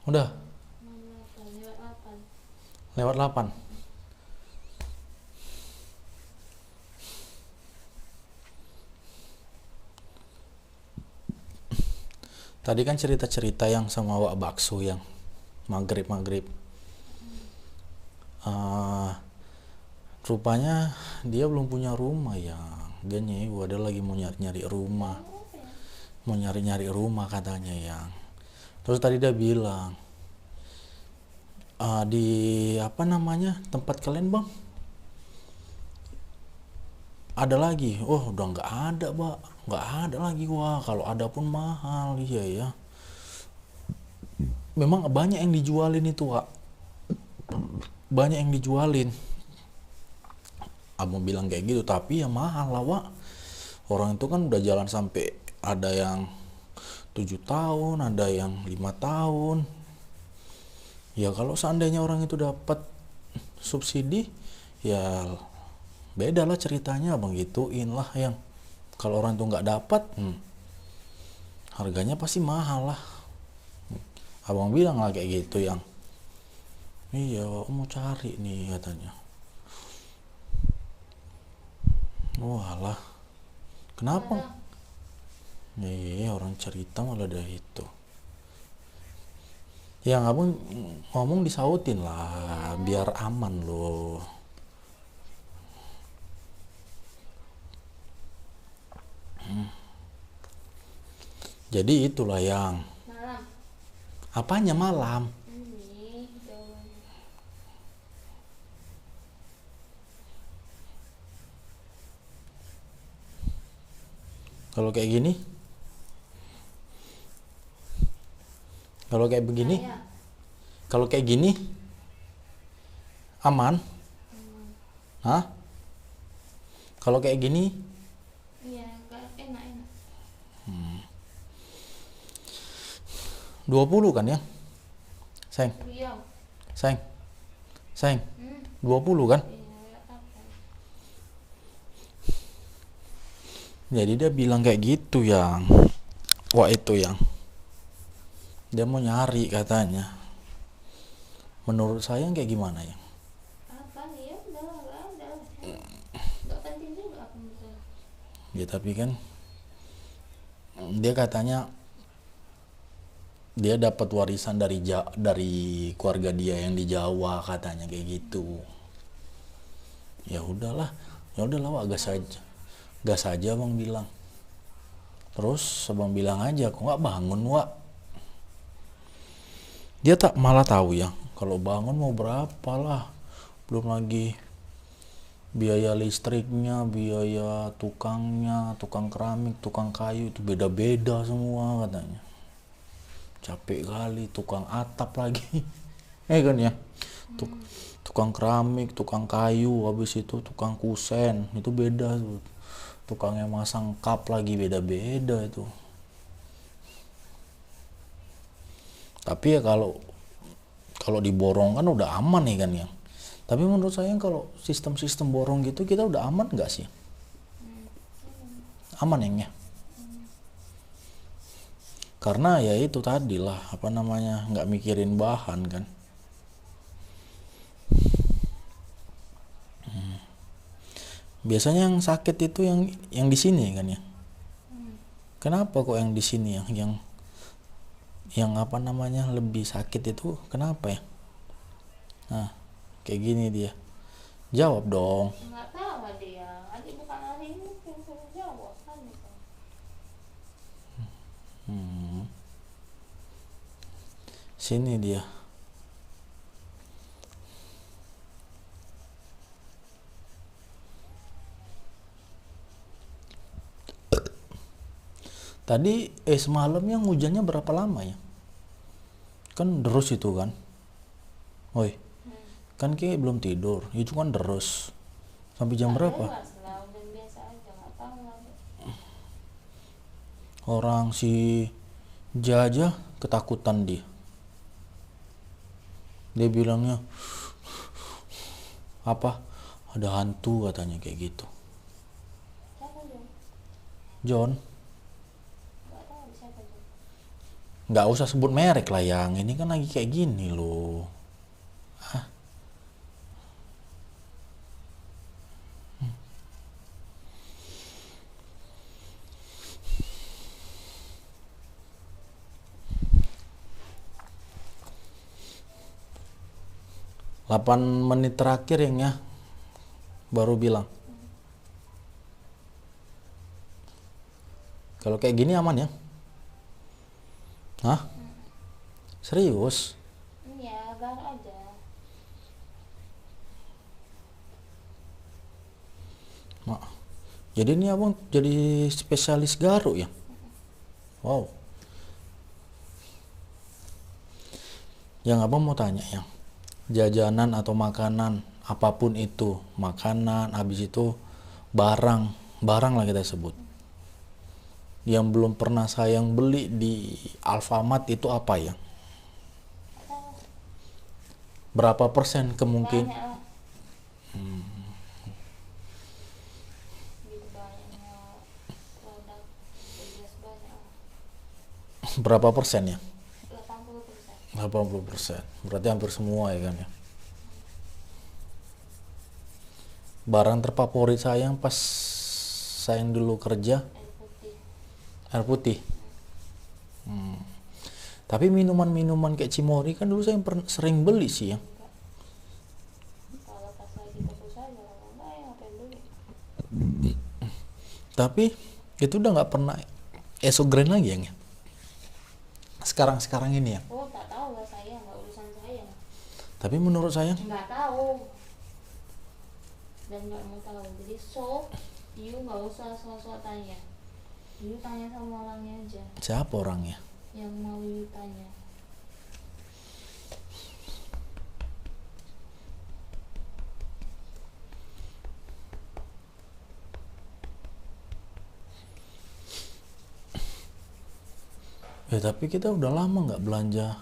Udah 68 lewat 8. lewat 8. Tadi kan cerita-cerita yang sama Wak Bakso yang maghrib. Eh, Rupanya dia belum punya rumah ya. Dia nyewa, dia lagi mau nyari-nyari rumah. Apa ya? Mau nyari-nyari rumah katanya yang. Terus tadi dia bilang, di apa namanya tempat kalian bang? Ada lagi? Oh udah nggak ada Pak, nggak ada lagi. Wah kalau ada pun mahal. Iya ya. Memang banyak yang dijualin itu Wak. Banyak yang dijualin. Abang bilang kayak gitu tapi ya mahal lah Wak. Orang itu kan udah jalan sampai ada yang 7 tahun, ada yang 5 tahun. Ya kalau seandainya orang itu dapat subsidi, ya beda lah ceritanya abang gituin lah yang. Kalau orang itu nggak dapat, harganya pasti mahal lah. Abang bilang lah kayak gitu yang. Iya, mau cari nih katanya. Walah, kenapa? Marah. Iya, orang cerita malah dari itu. Yang abang ngomong disautin lah, biar aman loh. Jadi itulah yang. Malam. Apanya malam? Ini jawabannya. Kalau kayak gini, kalau kayak begini, Saya. kalau kayak gini, aman? Hah? Kalau kayak gini, Iya, kayak enak-enak. 20 kan ya? Sayang, Riau. sayang, sayang, Hmm. 20 kan? Iya, lewat 8. Jadi dia bilang kayak gitu yang. Wah itu yang. Dia mau nyari katanya. Menurut saya kayak gimana ya? Apa nih ya? Udah, nggak ada. Nggak penting juga aku bisa. Ya tapi kan dia katanya dia dapat warisan dari keluarga dia yang di Jawa katanya kayak gitu. Ya udahlah, Wak, gas aja bang bilang. Terus abang bilang aja, kok nggak bangun Wak? Dia tak malah tahu ya, kalau bangun mau berapa lah, belum lagi biaya listriknya, biaya tukangnya, tukang keramik, tukang kayu itu beda-beda semua katanya. Capek kali, tukang atap lagi. Kan ya, tukang keramik, tukang kayu, habis itu tukang kusen, itu beda tuh. Tukang yang masang kap lagi beda-beda itu. Tapi ya kalau kalau diborong kan udah aman nih kan ya. Tapi menurut saya kalau sistem-sistem borong gitu kita udah aman nggak sih? Aman ya? Karena ya itu tadi lah apa namanya nggak mikirin bahan kan. Biasanya yang sakit itu yang di sini kan ya. Kenapa kok yang di sini yang apa namanya lebih sakit itu kenapa ya? Nah, kayak gini dia. Jawab dong. Nggak tahu dia. Adik bukan hari ini yang suruh jawab kan itu. Sini dia. Tadi semalam yang hujannya berapa lama ya? Kan terus itu kan. Woi, kan kayak belum tidur. Itu kan terus. Sampai jam berapa? Jelas lah, udah biasa aja, nggak tahu lagi. Orang si Jaja ketakutan dia. Dia bilangnya apa? Ada hantu katanya kayak gitu. Siapa dia? John, Nggak tahu siapa dia. Nggak usah sebut merek lah yang ini kan lagi kayak gini loh. 8 menit terakhir yang ya baru bilang. Kalau kayak gini aman ya? Hah? Serius? Iya, gar aja. Jadi ini abang jadi spesialis garuk ya? Wow. Yang abang mau tanya ya, jajanan atau makanan apapun itu, makanan habis itu barang lah kita sebut, yang belum pernah sayang beli di Alfamart itu apa ya? Berapa persen kemungkinan? Banyak lah. Gitu banyaknya produk jelas banyak lah. Berapa persen ya? 80%. 80%. Berarti hampir semua ya kan ya. Barang terfavorit sayang pas sayang dulu kerja Air putih. air putih. Tapi minuman-minuman kayak Cimory kan dulu saya sering beli sih ya. Kalau pas lagi fokus aja, kalau enggak ya ngapain beli. Tapi itu udah nggak pernah esogren lagi yang ya. Sekarang ini ya. Oh, tak tahu lah saya, nggak urusan saya. Tapi menurut saya Nggak tahu. Dan nggak mau tahu. Jadi you nggak usah sok-sok tanya. You tanya sama orangnya aja siapa orangnya? yang mau you tanya. Tapi kita udah lama nggak belanja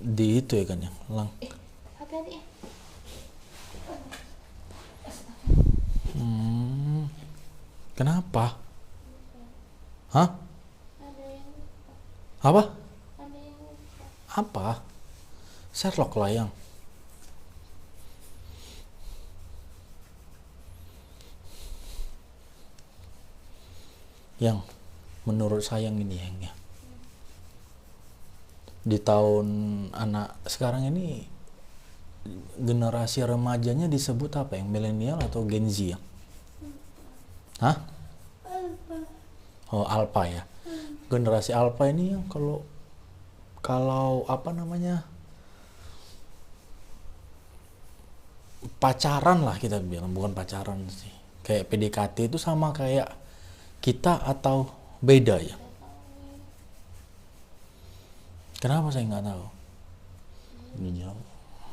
di itu ya kan ya. Hati-hati ya. Kenapa? Hah? Ada yang Apa? ada yang Apa? Sherlock lah yang menurut saya ini yang ya. Di tahun anak sekarang ini generasi remajanya disebut apa yang milenial atau Gen Z ya? Hah? Oh, Alpha ya. Generasi Alpha ini yang kalau apa namanya? Pacaran lah kita bilang, bukan pacaran sih. Kayak PDKT itu sama kayak kita atau beda ya? Kenapa saya nggak tahu? Ini jauh.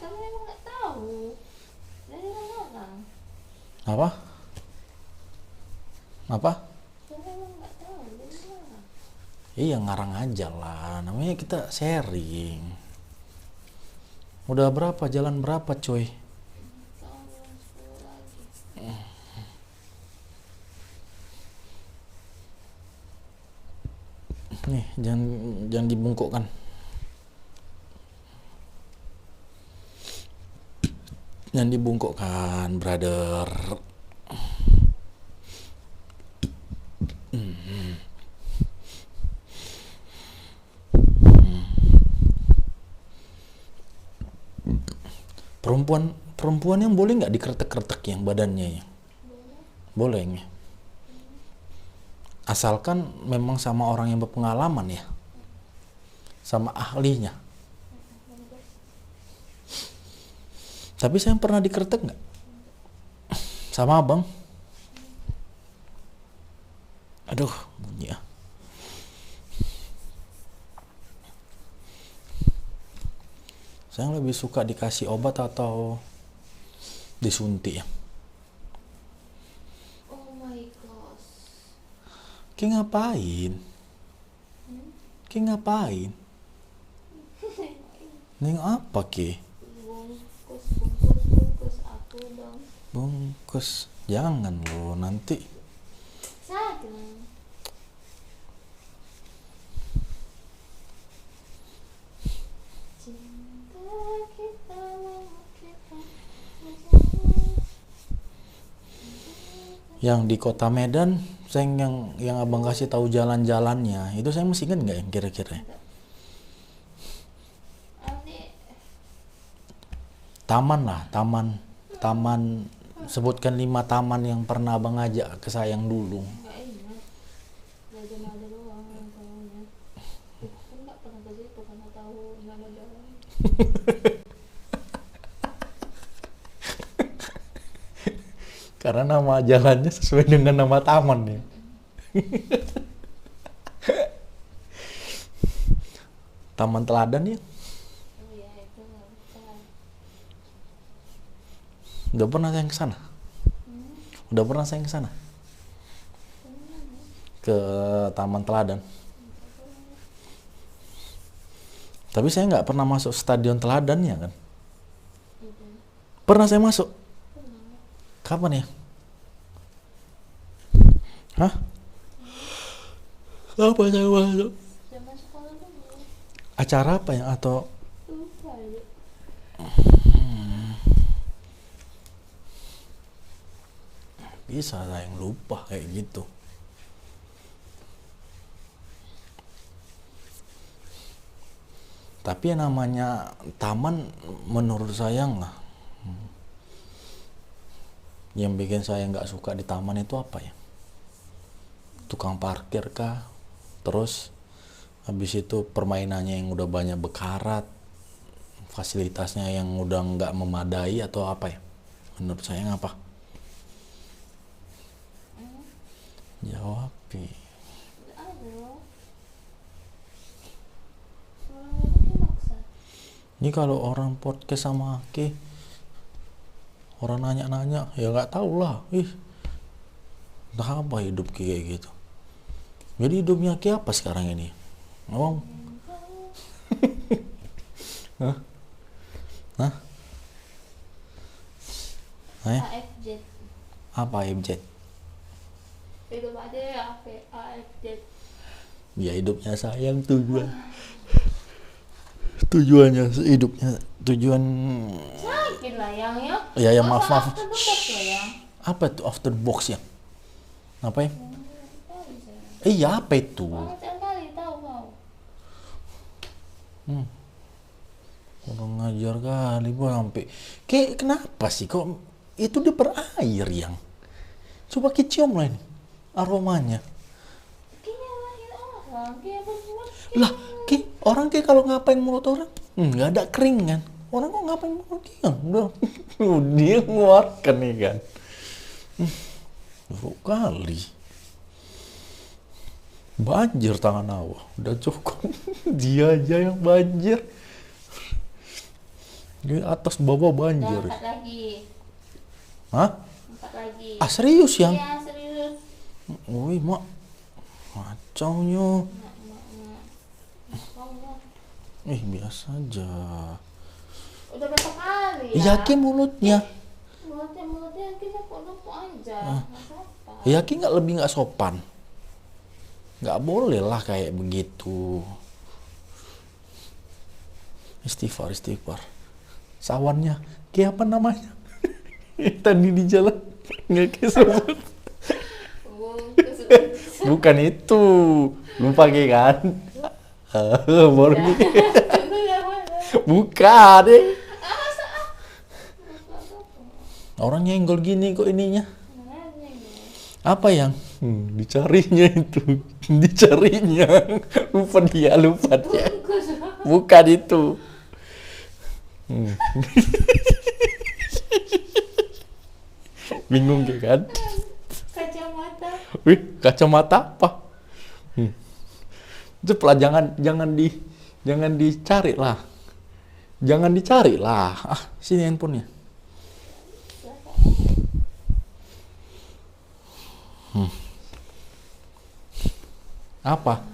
kamu emang nggak tahu dari orang. Apa? Apa? Kamu emang nggak tahu dari orang. Iya ngarang aja lah, namanya kita sharing. Udah berapa, jalan berapa coy? Tahun 10 lagi. Nih, jangan dibungkukkan. Jangan dibungkukkan, brother. Perempuan yang boleh nggak dikretek-kretek yang badannya ya? Boleh ya. Asalkan memang sama orang yang berpengalaman ya, sama ahlinya. Tapi saya pernah dikretek nggak? Sama abang? Aduh, bunyi ya. Saya lebih suka dikasih obat atau disuntik ya. Oh my gosh. Kayak ngapain? Kayak ngapain? Neng apa ke? Bungkus aku dong. Bungkus. Jangan lo, nanti. Sayang. Cinta kita kita Yang di kota Medan, saya yang abang kasih tahu jalan-jalannya, itu saya masih ingat nggak yang kira-kira? Taman lah, taman. Sebutkan 5 taman yang pernah abang ajak ke sayang dulu. nggak ingat, ada doang yang tahunya. Aku nggak pernah ke situ karena tahu nama jalan. Karena nama jalannya sesuai dengan nama taman ya. Taman Teladan ya. Oh ya itu nggak bisa. Udah pernah saya ke sana? Udah pernah saya ke sana? Ke Taman Teladan. Tapi saya nggak pernah masuk stadion Teladannya kan. Pernah saya masuk? Kapan ya? Hah? Apa saya masuk? Zaman sekolah dulu Acara apa ya? Atau lupa ya. bisa saya yang lupa kayak gitu. Tapi yang namanya taman menurut saya nggak. Yang bikin saya nggak suka di taman itu apa ya? Tukang parkir kah? Terus habis itu permainannya yang udah banyak bekarat, fasilitasnya yang udah nggak memadai atau apa ya? Menurut saya ngapa? Jawab. Nggak ada loh. Orang itu maksa. Ini kalau orang podcast sama Aki, orang nanya-nanya, ya nggak tahu lah. Entah apa hidup kayak gitu. Jadi hidupnya Aki apa sekarang ini? Ngomong. Hah? Hah? AFJ. Apa AFJ? Hidup aja ya AFJ. Ya hidupnya sayang tujuannya hidupnya tujuan. Sakit lah yang ya. Ya ya maaf. After the box ya yang. Apa itu after box ya? Apa ya? Tahu saya. Iya apa itu? Banget kali tahu kau. Orang ngajar kali gua sampai. Kayak kenapa sih kok itu di per air yang? Coba kicium lah ini aromanya. Kayaknya lahir orang, kayak berbuat. Lah, orang kalau ngapain mulut orang? Nggak ada kering kan? Orang kok ngapain mulut dia? Dia ngeluarkan nih kan. Buruk kali. Banjir tangan awak. Udah cukup. Dia aja yang banjir. Di atas bawah banjir. Udah 4 lagi. Hah? 4 lagi. Ah serius yang? Iya serius. Wih mak. Macaunya. Biasa aja. Udah berapa kali ya? Yakin mulutnya. Mulutnya kita kok aja. Nggak apa. Yakin nggak sopan. Nggak boleh lah kayak begitu. Istighfar. Sawannya, kayak apa namanya? Tadi di jalan nggak kesebut. Bukan itu, lupa kan? Baru bukan deh. Orang nyenggol gini kok ininya. Apa yang? Dicarinya itu, dicarinya. Lupa dia. Bukan itu. Bingung kan? Kacamata. Wih, kacamata apa? Ceplah jangan dicari lah. Jangan dicari lah. Sini handphonenya. Apa?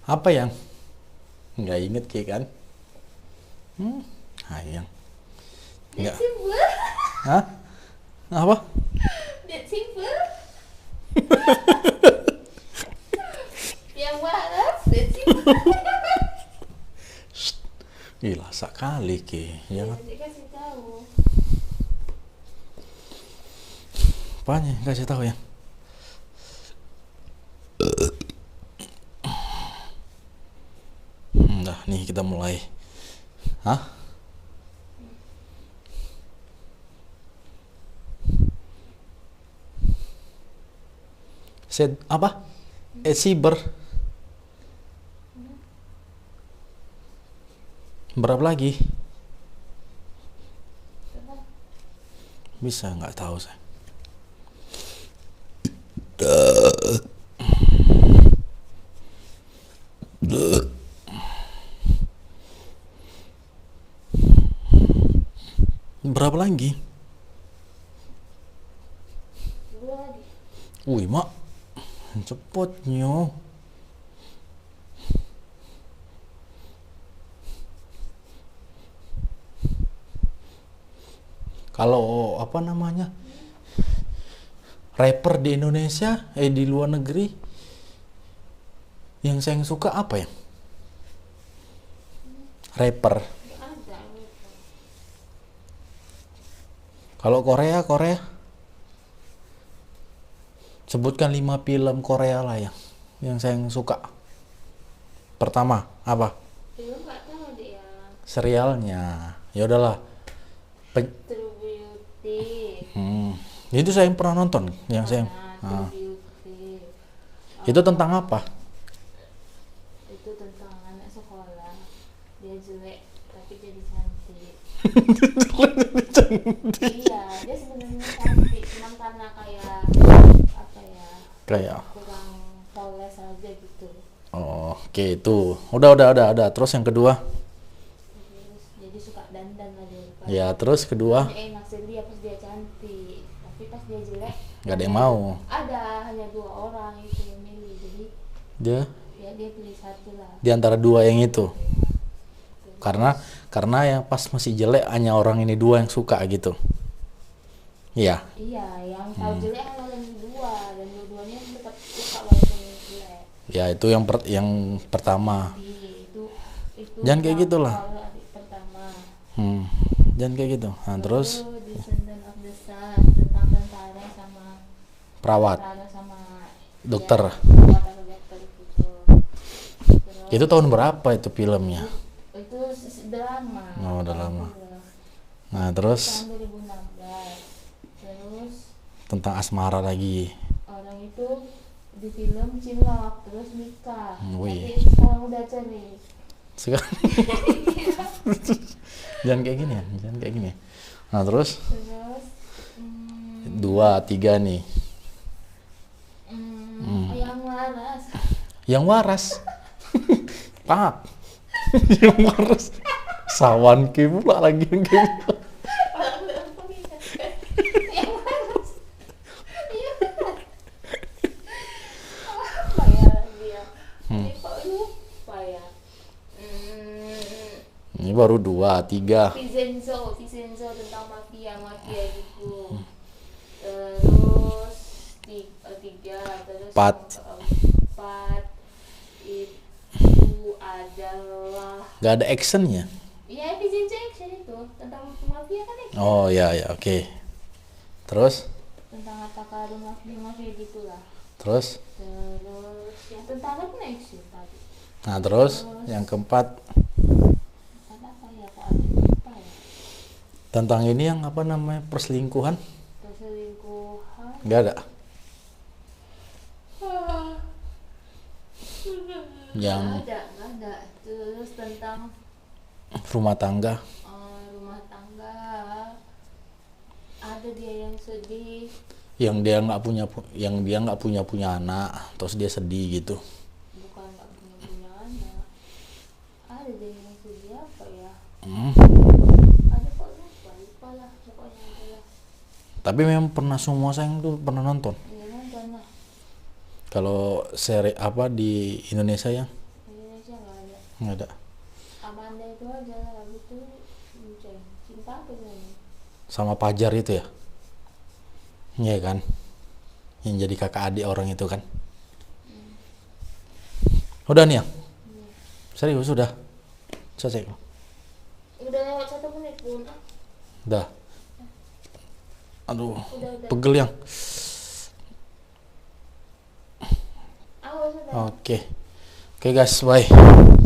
Apa yang? Nggak inget kayak kan? Hayang. Nggak. Hah? Apa? Yang waras deh sih. Gila sekali Ki. Jangan Dikasih tahu. apanya kasih tahu ya. Nah, nih kita mulai. Hah? Apa? Cyber. Berapa lagi? Bisa nggak tahu saya. Berapa lagi? 2 lagi. Wih, mak. Cepetnya. Kalau apa namanya? Rapper di Indonesia, di luar negeri yang saya suka apa ya? Rapper. Ada. Kalau Korea, sebutkan 5 film Korea lah yang saya suka. Pertama, apa? Belum nggak tahu deh ya. Serialnya. Ya udahlah. True Beauty. Itu saya yang pernah nonton, yang saya. True Beauty. Itu tentang apa? Itu tentang anak sekolah. Dia jelek tapi jadi cantik. Iya, dia sebenarnya cantik, cuma karena kayak apa ya? Kayak. Kurang poles aja gitu. Oh, oke itu. Udah. Terus yang kedua? Terus jadi suka dandan lah dia. Ya, terus kedua? Dia naksir dia pas dia cantik, tapi pas dia jelek Gak ada yang mau. ada hanya 2 orang itu yang milih, jadi Dia ya dia pilih satu lah. di antara 2 yang itu. Karena yang pas masih jelek hanya orang ini 2 yang suka gitu. Iya. Iya, yang tahu jelek hanya orang 2 dan dua-duanya tetap suka walaupun jelek. Ya, itu yang pertama. Itu Jangan kayak gitulah. kalau adik pertama. Jangan kayak gitu. Nah, terus Descendant of the Sun tentang tentara sama perawat, dokter. Ya, perawat atau dokter gitu. Terus Itu tahun berapa itu filmnya? itu drama. Oh, udah lama. Nah, terus Tahun 2016. Terus tentang asmara lagi. orang itu di film cinlok terus nikah. Wih. Tapi sekarang udah cerai. Sekarang jangan kayak gini ya, jangan kayak gini. Nah, terus Terus 2, 3 nih. yang waras. Yang waras. Pak. Yang waras. Sawan ke pula lagi yang kayak gitu. Yang waras. Iya. Apa ya dia? Ini kok lupa ya. Ini baru 2, 3. Vincenzo tentang mafia gitu. Terus 3, terus 4. 4 itu adalah Gak ada actionnya. ya Vincenzo action itu tentang mafia kan action. Oh ya, oke. Terus Tentang harta karun mafia gitulah. Terus yang tentara pun action tadi. nah, terus yang keempat Apa ya, kok ada lupa ya? tentang ini yang apa namanya, perselingkuhan. Perselingkuhan. Gak ada. Yang Nggak ada. Terus tentang rumah tangga. rumah tangga. Ada dia yang sedih. Yang dia nggak punya anak, terus dia sedih gitu. Bukan nggak punya anak. Ada dia yang sedih apa ya? Ada kok lupa lah pokoknya adalah. Tapi memang pernah, semua saya tuh pernah nonton. Iya nonton lah. Kalau seri apa di Indonesia ya? Indonesia nggak ada. Nggak ada. Amanda itu aja lah, habis itu cinta apa gimana? Sama Pajar itu ya? Iya kan? yang jadi kakak adik orang itu kan. Udah nih ya? Serius udah? Selesai? Udah lewat 1 menit pun. Udah. Aduh, Udah. pegel yang. Awas udah. Oke guys, bye.